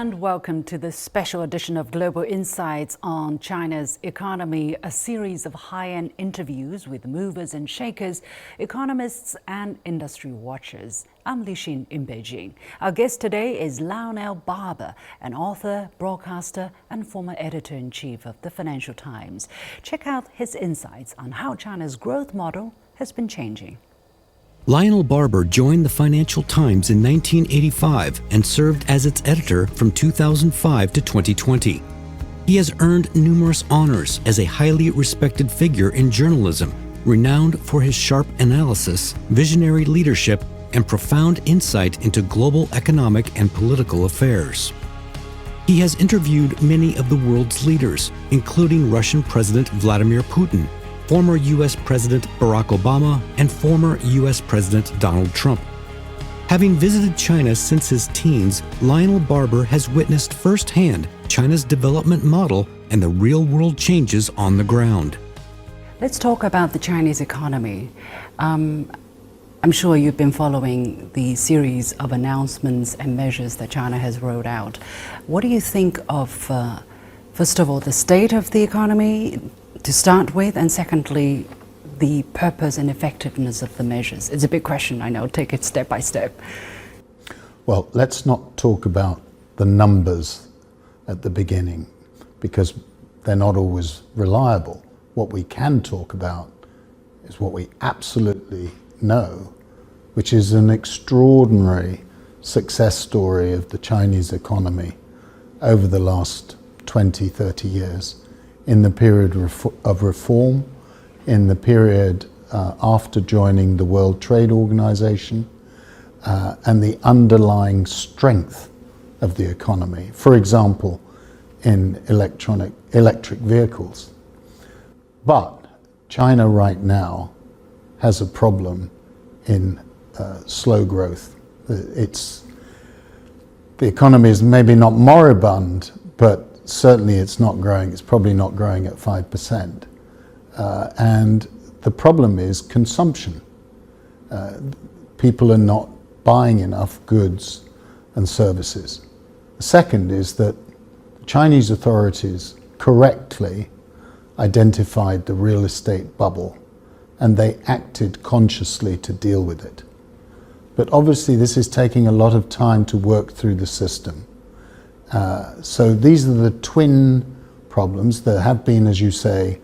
And welcome to this special edition of Global Insights on China's economy, a series of high-end interviews with movers and shakers, economists and industry watchers. I'm Li Xin in Beijing. Our guest today is Lionel Barber, an author, broadcaster and former editor-in-chief of the Financial Times. Check out his insights on how China's growth model has been changing. Lionel Barber joined the Financial Times in 1985 and served as its editor from 2005 to 2020. He has earned numerous honors as a highly respected figure in journalism, renowned for his sharp analysis, visionary leadership, and profound insight into global economic and political affairs. He has interviewed many of the world's leaders, including Russian President Vladimir Putin, former U.S. President Barack Obama, and former U.S. President Donald Trump. Having visited China since his teens, Lionel Barber has witnessed firsthand China's development model and the real-world changes on the ground. Let's talk about the Chinese economy. I'm sure you've been following the series of announcements and measures that China has rolled out. What do you think of, first of all, the state of the economy to start with, and secondly, the purpose and effectiveness of the measures? It's a big question, I know. Take it step by step. Well, let's not talk about the numbers at the beginning, because they're not always reliable. What we can talk about is what we absolutely know, which is an extraordinary success story of the Chinese economy over the last 20, 30 years. In the period of reform, in the period after joining the World Trade Organization, and the underlying strength of the economy. For example, in electric vehicles. But China right now has a problem in slow growth. The economy is maybe not moribund, but certainly it's not growing. It's probably not growing at 5%. And the problem is consumption. People are not buying enough goods and services. The second is that Chinese authorities correctly identified the real estate bubble, and they acted consciously to deal with it. But obviously this is taking a lot of time to work through the system. So these are the twin problems. There have been, as you say,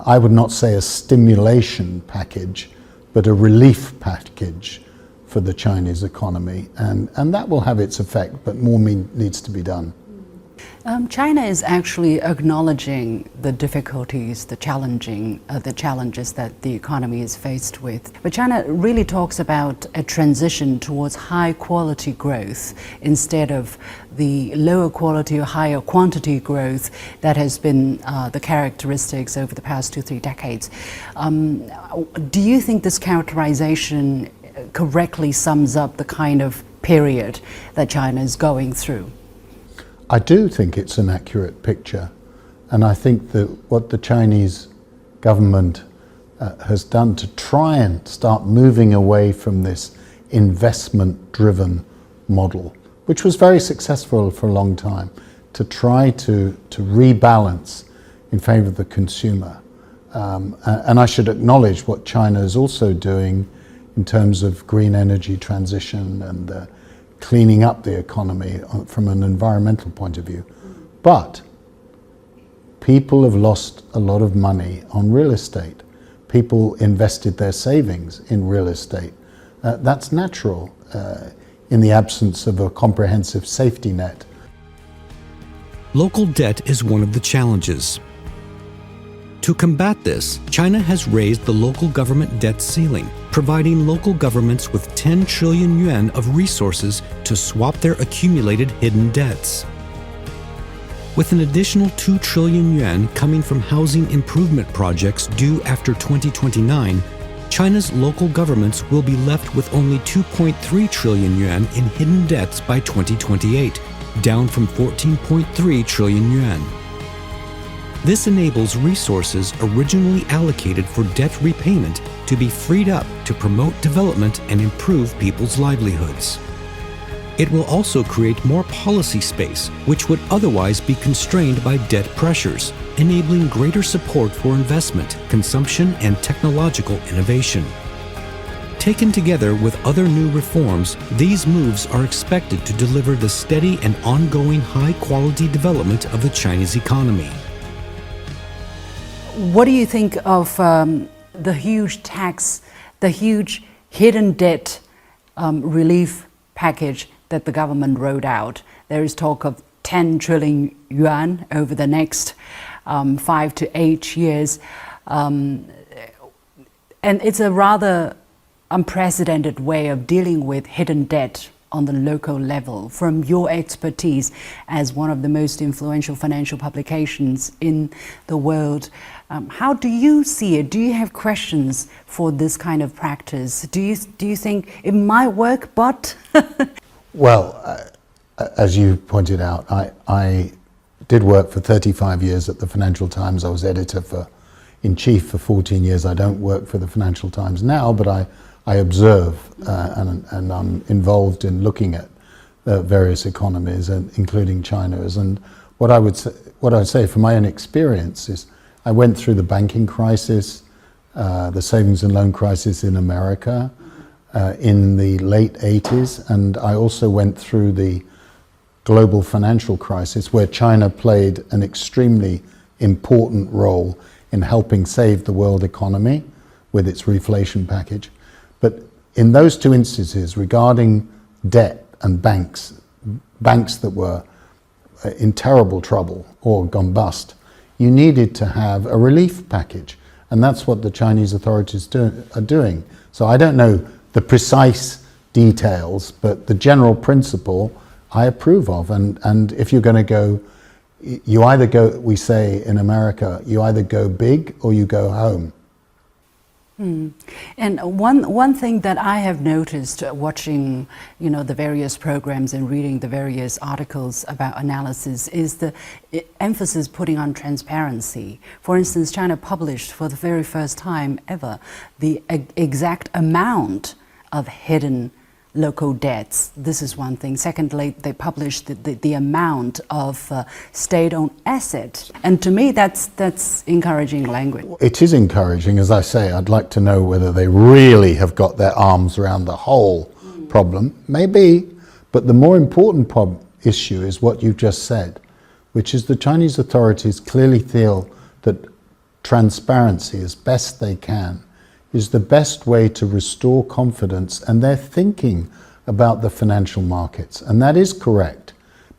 I would not say a stimulation package, but a relief package for the Chinese economy. And that will have its effect, but more needs to be done. China is actually acknowledging the difficulties, the challenges that the economy is faced with. But China really talks about a transition towards high quality growth instead of the lower quality or higher quantity growth that has been the characteristics over the past 2-3 decades. Do you think this characterization correctly sums up the kind of period that China is going through? I do think it's an accurate picture, and I think that what the Chinese government has done to try and start moving away from this investment-driven model, which was very successful for a long time, to try to rebalance in favor of the consumer. And I should acknowledge what China is also doing in terms of green energy transition and cleaning up the economy from an environmental point of view. But people have lost a lot of money on real estate. People invested their savings in real estate. That's natural in the absence of a comprehensive safety net. Local debt is one of the challenges. To combat this, China has raised the local government debt ceiling, providing local governments with 10 trillion yuan of resources to swap their accumulated hidden debts. With an additional 2 trillion yuan coming from housing improvement projects due after 2029, China's local governments will be left with only 2.3 trillion yuan in hidden debts by 2028, down from 14.3 trillion yuan. This enables resources originally allocated for debt repayment to be freed up to promote development and improve people's livelihoods. It will also create more policy space, which would otherwise be constrained by debt pressures, enabling greater support for investment, consumption, and technological innovation. Taken together with other new reforms, these moves are expected to deliver the steady and ongoing high-quality development of the Chinese economy. What do you think of the huge tax, the huge hidden debt relief package that the government wrote out? There is talk of 10 trillion yuan over the next 5 to 8 years. And it's a rather unprecedented way of dealing with hidden debt on the local level. From your expertise as one of the most influential financial publications in the world, how do you see it? Do you have questions for this kind of practice? Do you think it might work, but? Well, as you pointed out, I did work for 35 years at the Financial Times. I was editor-in-chief for 14 years. I don't work for the Financial Times now, but I observe and I'm involved in looking at various economies, including China's. And what I would say from my own experience is I went through the banking crisis, the savings and loan crisis in America in the late 80s, and I also went through the global financial crisis where China played an extremely important role in helping save the world economy with its reflation package. But in those two instances regarding debt and banks that were in terrible trouble or gone bust, you needed to have a relief package. And that's what the Chinese authorities are doing. So I don't know the precise details, but the general principle I approve of. And if you're going to go, you either go, we say in America, you either go big or you go home. And one thing that I have noticed watching, the various programs and reading the various articles about analysis is the emphasis putting on transparency. For instance, China published for the very first time ever the exact amount of hidden local debts. This is one thing. Secondly, they published the amount of state-owned assets. And to me, that's encouraging language. It is encouraging. As I say, I'd like to know whether they really have got their arms around the whole problem. Maybe. But the more important issue is what you've just said, which is the Chinese authorities clearly feel that transparency, as best they can, is the best way to restore confidence, and they're thinking about the financial markets. And that is correct,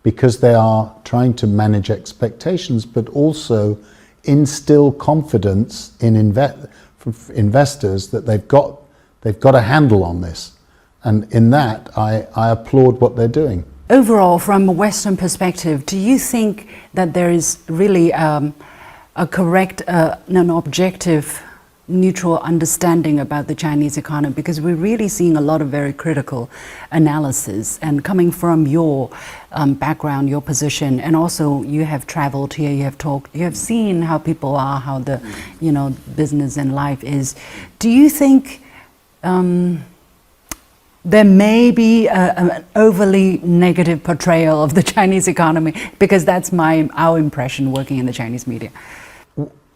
because they are trying to manage expectations, but also instill confidence in investors that they've got a handle on this. And in that, I applaud what they're doing. Overall, from a Western perspective, do you think that there is really a correct, an objective, neutral understanding about the Chinese economy? Because we're really seeing a lot of very critical analysis, and coming from your background, your position, and also you have traveled here, you have talked, you have seen how people are, how the business and life is. Do you think there may be an overly negative portrayal of the Chinese economy? Because that's our impression working in the Chinese media.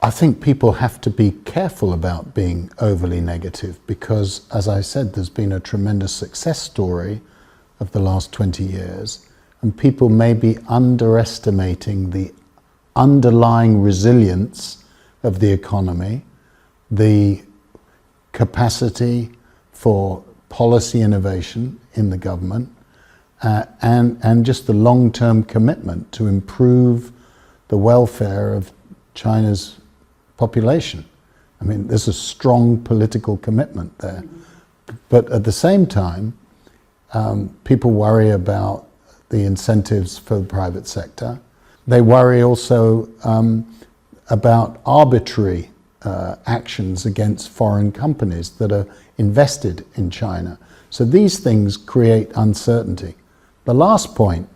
I think people have to be careful about being overly negative because, as I said, there's been a tremendous success story of the last 20 years, and people may be underestimating the underlying resilience of the economy, the capacity for policy innovation in the government, and just the long-term commitment to improve the welfare of China's population. I mean, there's a strong political commitment there. But at the same time, people worry about the incentives for the private sector. They worry also about arbitrary actions against foreign companies that are invested in China. So these things create uncertainty. The last point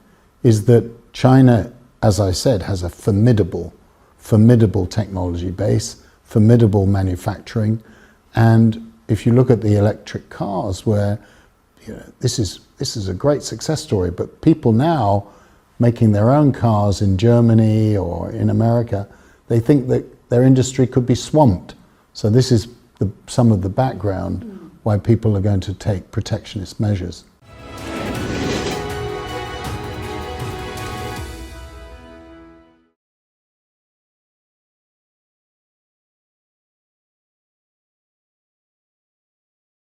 is that China, as I said, has a formidable technology base, formidable manufacturing, and if you look at the electric cars, where this is this is a great success story, but people now making their own cars in Germany or in America, they think that their industry could be swamped. So this is some of the background why people are going to take protectionist measures.